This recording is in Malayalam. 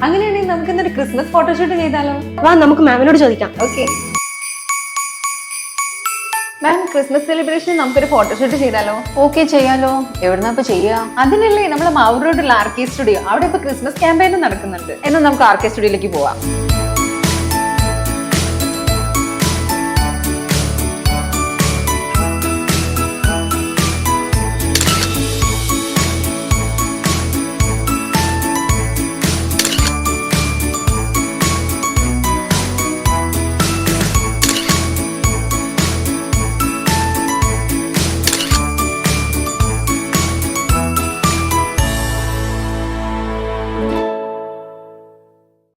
അങ്ങനെയാണെങ്കിൽ നമുക്ക് ഇന്നൊരു ക്രിസ്മസ് ഫോട്ടോഷൂട്ട് ചെയ്താലോ? വാ നമുക്ക് മാമിനോട് ചോദിക്കാം. ഓക്കെ മാം, ക്രിസ്മസ് സെലിബ്രേഷൻ നമുക്കൊരു ഫോട്ടോഷൂട്ട് ചെയ്താലോ? ഓക്കെ, ചെയ്യാലോ. എവിടുന്നാ ഇപ്പൊ ചെയ്യാ? അതിനല്ലേ നമ്മളെ മാവൂർ റോഡുള്ള ആർക്കെ സ്റ്റുഡിയോ, അവിടെ ഇപ്പൊ ക്രിസ്മസ് ക്യാമ്പയിനും നടക്കുന്നുണ്ട്. എന്നാൽ നമുക്ക് ആർക്കെ സ്റ്റുഡിയോയിലേക്ക് പോവാം.